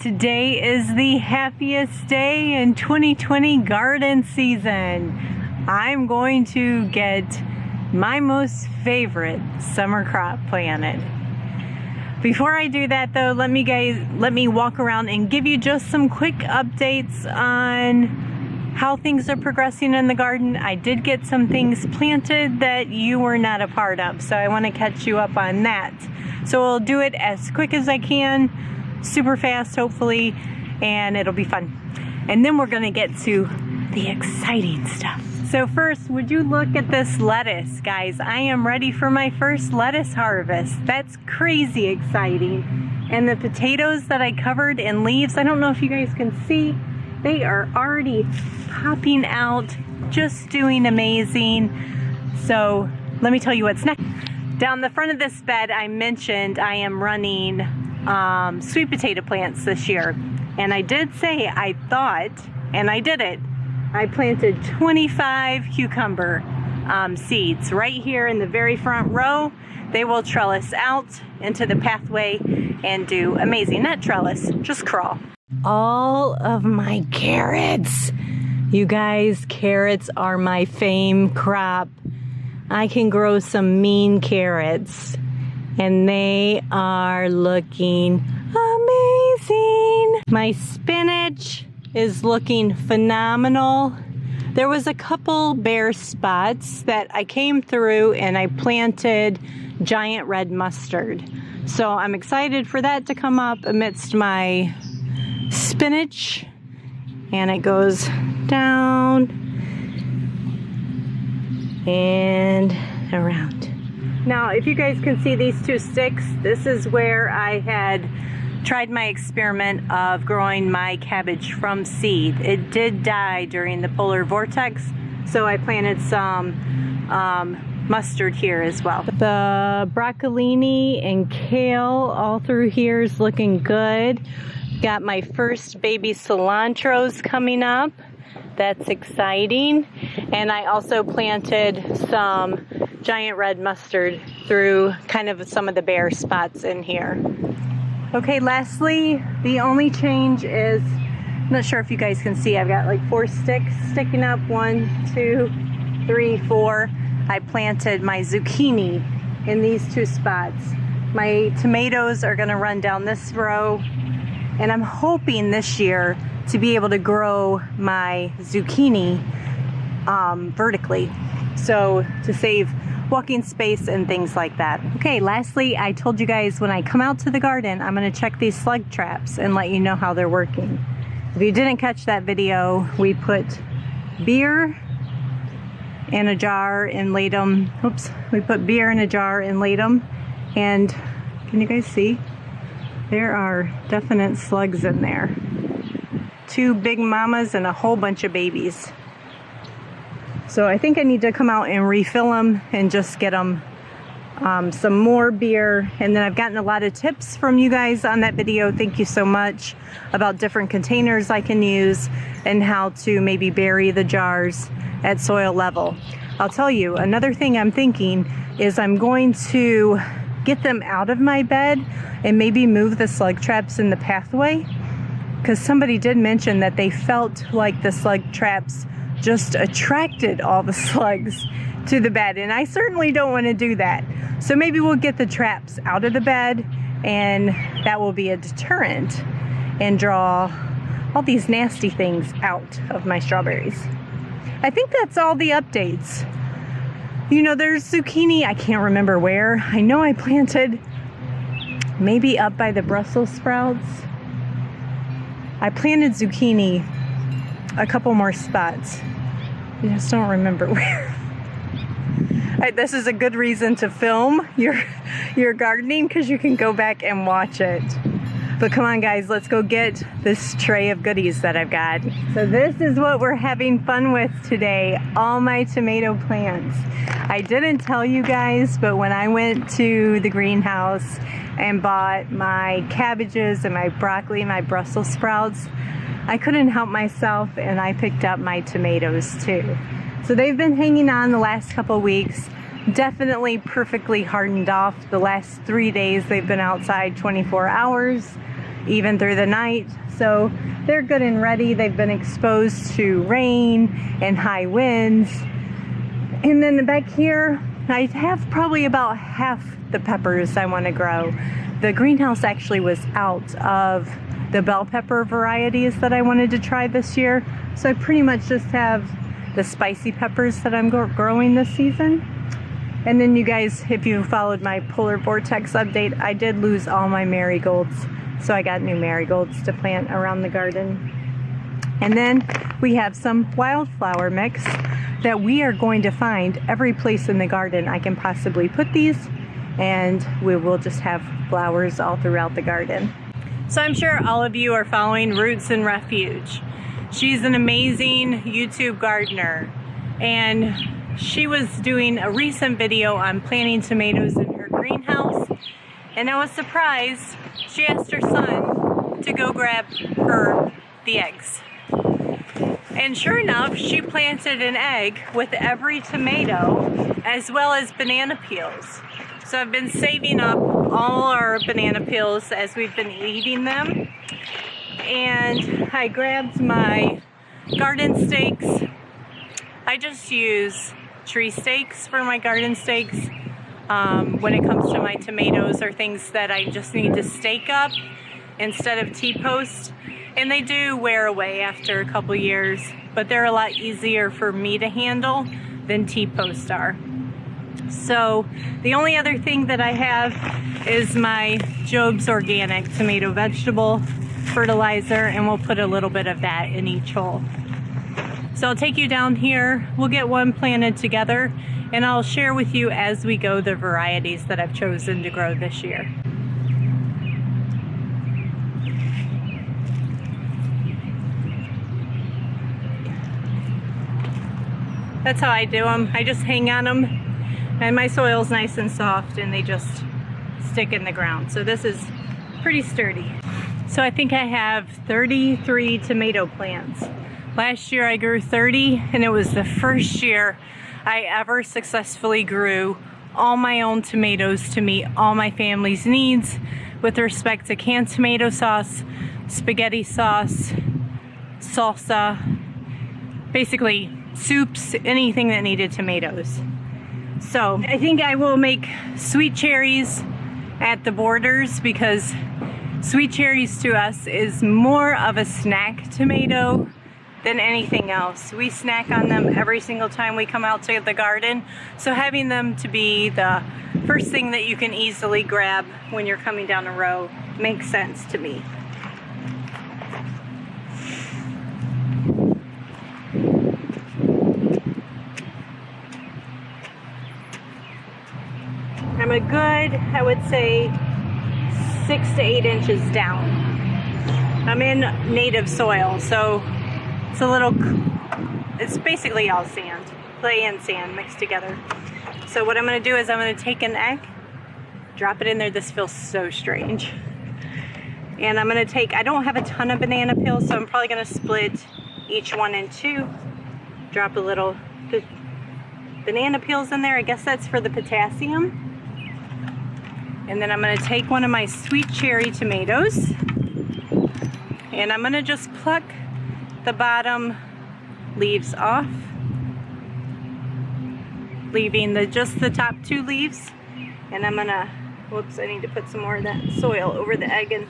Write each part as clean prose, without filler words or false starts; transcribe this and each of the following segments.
Today is the happiest day in 2020 garden season. I'm going to get my most favorite summer crop planted. Before I do that though, let me walk around and give you just some quick updates on how things are progressing in the garden. I did get some things planted that you were not a part of, so I want to catch you up on that. So I'll do it as quick as I can, super fast hopefully, and it'll be fun. And then we're gonna get to the exciting stuff. So first, would you look at this lettuce, guys? I am ready for my first lettuce harvest. That's crazy exciting. And the potatoes that I covered in leaves, I don't know if you guys can see, they are already popping out, just doing amazing. So let me tell you what's next. Down the front of this bed, I mentioned I am running sweet potato plants this year. And I did say I thought, and I did it, I planted 25 cucumber seeds right here in the very front row. They will trellis out into the pathway and do amazing. Not trellis, just crawl. All of my carrots. You guys, carrots are my fame crop. I can grow some mean carrots and they are looking amazing. My spinach is looking phenomenal. There was a couple bare spots that I came through and I planted giant red mustard. So I'm excited for that to come up amidst my spinach, and it goes down and around. Now, if you guys can see these two sticks, this is where I had tried my experiment of growing my cabbage from seed. It did die during the polar vortex, so I planted some mustard here as well. The broccolini and kale all through here is looking good. Got my first baby cilantros coming up. That's exciting. And I also planted some giant red mustard through kind of some of the bare spots in here. Okay, lastly, the only change is, I'm not sure if you guys can see, I've got like 4 sticks sticking up. 1, 2, 3, 4. I planted my zucchini in these 2 spots. My tomatoes are gonna run down this row, and I'm hoping this year to be able to grow my zucchini vertically, so to save walking space and things like that. Okay, lastly, I told you guys when I come out to the garden, I'm gonna check these slug traps and let you know how they're working. If you didn't catch that video, we put beer in a jar and laid them, we put beer in a jar and laid them, and can you guys see? There are definite slugs in there. 2 big mamas and a whole bunch of babies. So I think I need to come out and refill them and just get them some more beer. And then I've gotten a lot of tips from you guys on that video. Thank you so much, about different containers I can use and how to maybe bury the jars at soil level. I'll tell you, another thing I'm thinking is I'm going to get them out of my bed and maybe move the slug traps in the pathway, because somebody did mention that they felt like the slug traps just attracted all the slugs to the bed, and I certainly don't want to do that. So maybe we'll get the traps out of the bed, and that will be a deterrent and draw all these nasty things out of my strawberries. I think that's all the updates. You know, there's zucchini, I can't remember where. I know I planted maybe up by the Brussels sprouts. I planted zucchini a couple more spots. I just don't remember where. This is a good reason to film your gardening, because you can go back and watch it. But come on guys, let's go get this tray of goodies that I've got. So this is what we're having fun with today, all my tomato plants. I didn't tell you guys, but when I went to the greenhouse and bought my cabbages and my broccoli and my Brussels sprouts, I couldn't help myself and I picked up my tomatoes too. So they've been hanging on the last couple weeks. Definitely perfectly hardened off. The last 3 days they've been outside 24 hours. even through the night. So they're good and ready. They've been exposed to rain and high winds. And then back here, I have probably about half the peppers I want to grow. The greenhouse actually was out of the bell pepper varieties that I wanted to try this year. So I pretty much just have the spicy peppers that I'm growing this season. And then you guys, if you followed my polar vortex update, I did lose all my marigolds. So I got new marigolds to plant around the garden. And then we have some wildflower mix that we are going to find every place in the garden I can possibly put these, and we will just have flowers all throughout the garden. So I'm sure all of you are following Roots and Refuge. She's an amazing YouTube gardener, and she was doing a recent video on planting tomatoes in her greenhouse, and I was surprised. She asked her son to go grab her the eggs. And sure enough, she planted an egg with every tomato as well as banana peels. So I've been saving up all our banana peels as we've been eating them. And I grabbed my garden stakes. I just use tree stakes for my garden stakes when it comes to my tomatoes or things that I just need to stake up instead of T-post. And they do wear away after a couple years, but they're a lot easier for me to handle than T-posts are. So the only other thing that I have is my Job's Organic tomato vegetable fertilizer, and we'll put a little bit of that in each hole. So I'll take you down here, we'll get one planted together, and I'll share with you as we go the varieties that I've chosen to grow this year. That's how I do them. I just hang on them, and my soil's nice and soft, and they just stick in the ground. So this is pretty sturdy. So I think I have 33 tomato plants. Last year I grew 30, and it was the first year I ever successfully grew all my own tomatoes to meet all my family's needs with respect to canned tomato sauce, spaghetti sauce, salsa, basically soups, anything that needed tomatoes. So I think I will make sweet cherries at the borders, because sweet cherries to us is more of a snack tomato than anything else. We snack on them every single time we come out to the garden. So having them to be the first thing that you can easily grab when you're coming down a row makes sense to me. I'm a good, I would say, 6 to 8 inches down. I'm in native soil, so it's basically all sand, clay and sand mixed together. So what I'm gonna do is I'm gonna take an egg, drop it in there. This feels so strange. And I'm gonna take, I don't have a ton of banana peels, so I'm probably gonna split each one in two. Drop a little banana peels in there. I guess that's for the potassium. And then I'm gonna take one of my sweet cherry tomatoes, and I'm gonna just pluck the bottom leaves off, leaving just the top 2 leaves. And I'm gonna, whoops, I need to put some more of that soil over the egg and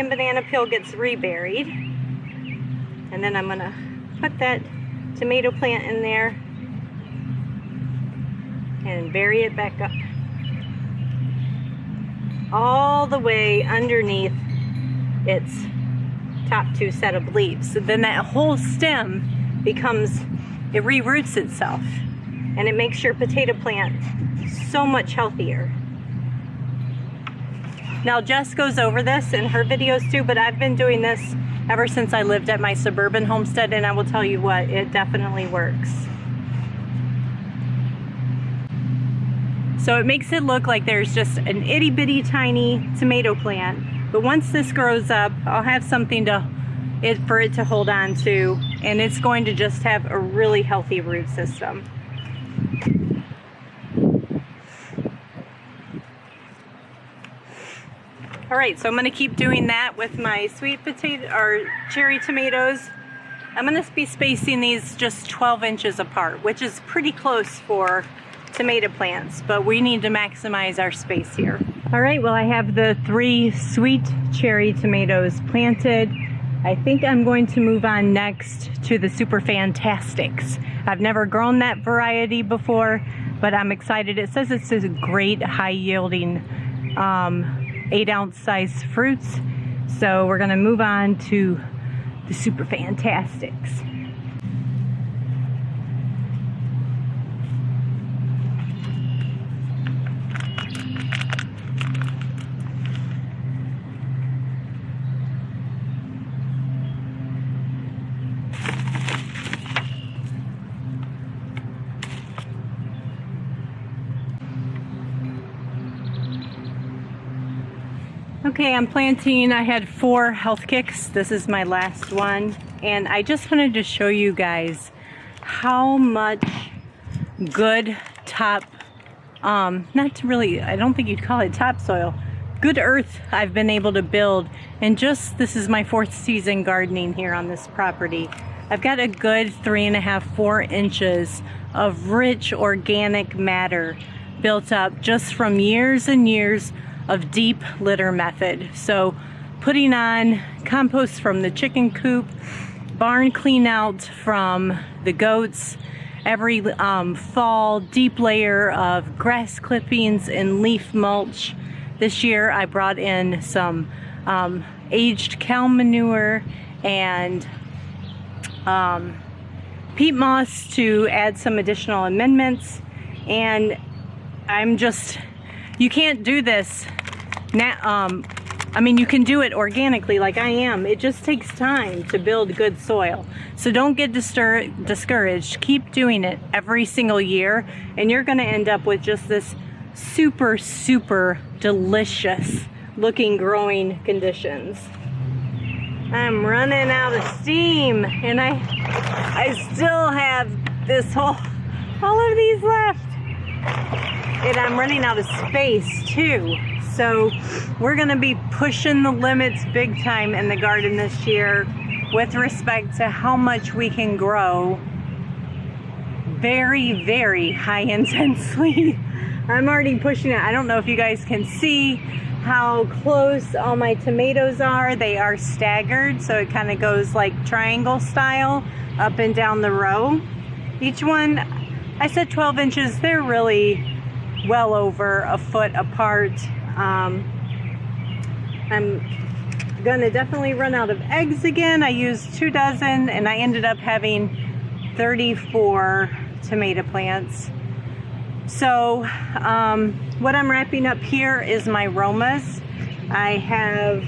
banana peel gets reburied. And then I'm gonna put that tomato plant in there and bury it back up all the way underneath its top 2 set of leaves. So then that whole stem becomes, it re-roots itself, and it makes your potato plant so much healthier. Now Jess goes over this in her videos too, but I've been doing this ever since I lived at my suburban homestead, and I will tell you what, it definitely works. So it makes it look like there's just an itty bitty tiny tomato plant, but once this grows up, I'll have something for it to hold on to, and it's going to just have a really healthy root system. All right, so I'm gonna keep doing that with my sweet potato or cherry tomatoes. I'm gonna be spacing these just 12 inches apart, which is pretty close for tomato plants, but we need to maximize our space here. All right, well, I have the 3 sweet cherry tomatoes planted. I think I'm going to move on next to the Super Fantastics. I've never grown that variety before, but I'm excited. It says it's a great high yielding 8-ounce size fruits. So we're gonna move on to the Super Fantastics. Okay, I'm planting, I had 4 health kicks. This is my last one. And I just wanted to show you guys how much good top, not really, I don't think you'd call it topsoil, good earth I've been able to build. And just, this is my 4th season gardening here on this property. I've got a good 3.5, 4 inches of rich organic matter built up just from years and years of deep litter method. So putting on compost from the chicken coop, barn clean out from the goats, every fall deep layer of grass clippings and leaf mulch. This year I brought in some aged cow manure and peat moss to add some additional amendments. And I'm just, you can't do this now. I mean, you can do it organically like I am. It just takes time to build good soil. So don't get discouraged. Keep doing it every single year, and you're gonna end up with just this super, super delicious looking growing conditions. I'm running out of steam, and I still have this all of these left. And I'm running out of space too. So we're gonna be pushing the limits big time in the garden this year with respect to how much we can grow very, very high intensely. I'm already pushing it. I don't know if you guys can see how close all my tomatoes are. They are staggered, so it kind of goes like triangle style up and down the row. Each one, I said 12 inches, they're really well over a foot apart. I'm gonna definitely run out of eggs again. I used 2 dozen and I ended up having 34 tomato plants. So what I'm wrapping up here is my Romas. I have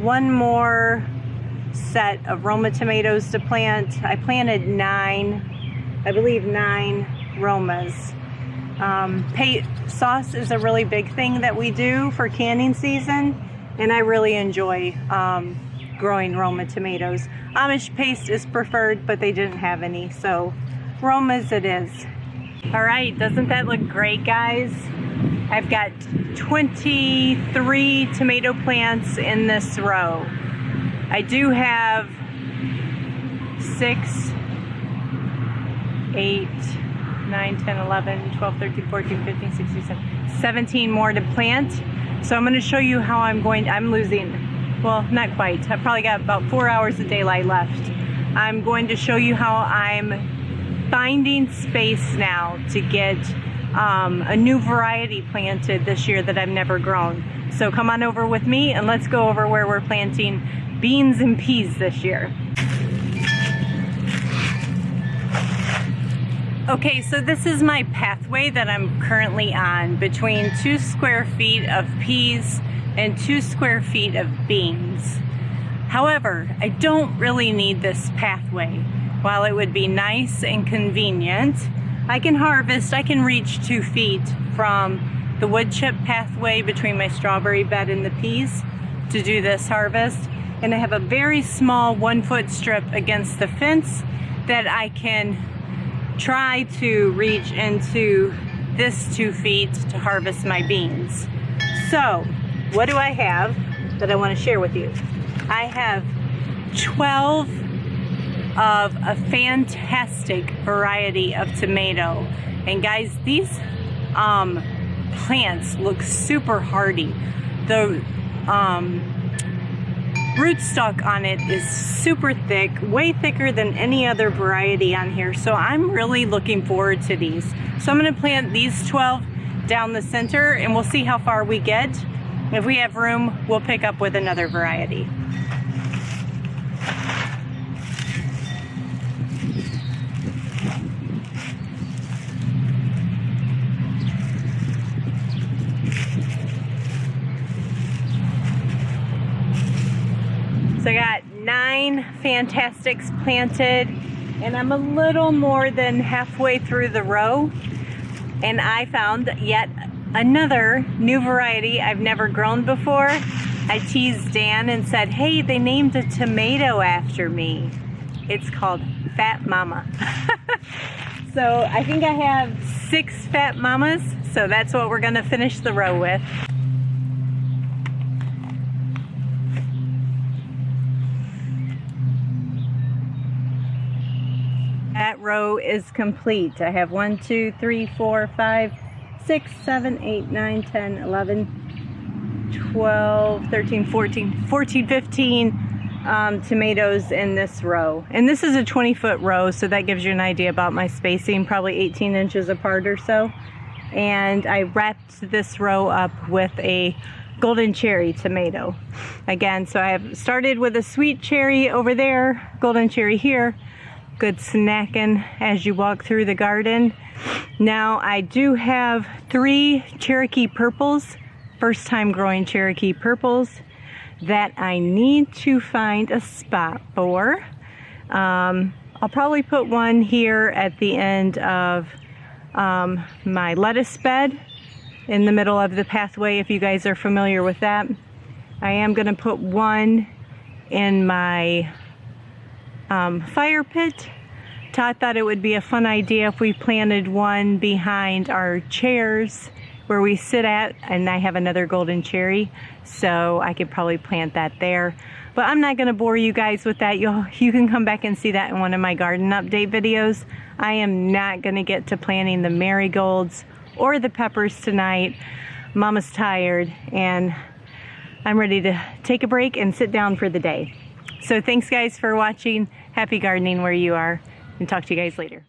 one more set of Roma tomatoes to plant. I planted 9, I believe 9 Romas. Sauce is a really big thing that we do for canning season, and I really enjoy growing Roma tomatoes. Amish paste is preferred, but they didn't have any, so Romas it is. All right, doesn't that look great, guys? I've got 23 tomato plants in this row. I do have 6, 8, 9, 10, 11, 12, 13, 14, 15, 16, 17 more to plant. So I'm going to show you how I'm losing, well, not quite. I've probably got about 4 hours of daylight left. I'm going to show you how I'm finding space now to get a new variety planted this year that I've never grown. So come on over with me and let's go over where we're planting beans and peas this year. Okay, so this is my pathway that I'm currently on between 2 square feet of peas and 2 square feet of beans. However, I don't really need this pathway. While it would be nice and convenient, I can reach 2 feet from the wood chip pathway between my strawberry bed and the peas to do this harvest. And I have a very small 1-foot strip against the fence that I can try to reach into this 2 feet to harvest my beans. So what do I have that I want to share with you? I have 12 of a fantastic variety of tomato. And guys, these plants look super hardy. The rootstock on it is super thick, way thicker than any other variety on here. So I'm really looking forward to these. So I'm going to plant these 12 down the center and we'll see how far we get. If we have room, we'll pick up with another variety. So I got 9 Fantastics planted, and I'm a little more than halfway through the row, and I found yet another new variety I've never grown before. I teased Dan and said, hey, they named a tomato after me. It's called Fat Mama. So I think I have 6 Fat Mamas, so that's what we're gonna finish the row with. That row is complete. I have 1, 2, 3, 4, 5, 6, 7, 8, 9, 10, 11, 12, 13, 14, 15 tomatoes in this row. And this is a 20-foot row, so that gives you an idea about my spacing, probably 18 inches apart or so. And I wrapped this row up with a golden cherry tomato. Again, so I have started with a sweet cherry over there, golden cherry here. Good snacking as you walk through the garden. Now I do have 3 Cherokee purples, first time growing Cherokee purples, that I need to find a spot for. I'll probably put one here at the end of my lettuce bed in the middle of the pathway, if you guys are familiar with that. I am going to put one in my fire pit. Todd thought it would be a fun idea if we planted one behind our chairs where we sit at, and I have another golden cherry, so I could probably plant that there. But I'm not going to bore you guys with that. You can come back and see that in one of my garden update videos. I am not going to get to planting the marigolds or the peppers tonight. Mama's tired, and I'm ready to take a break and sit down for the day. So thanks guys for watching. Happy gardening where you are, and talk to you guys later.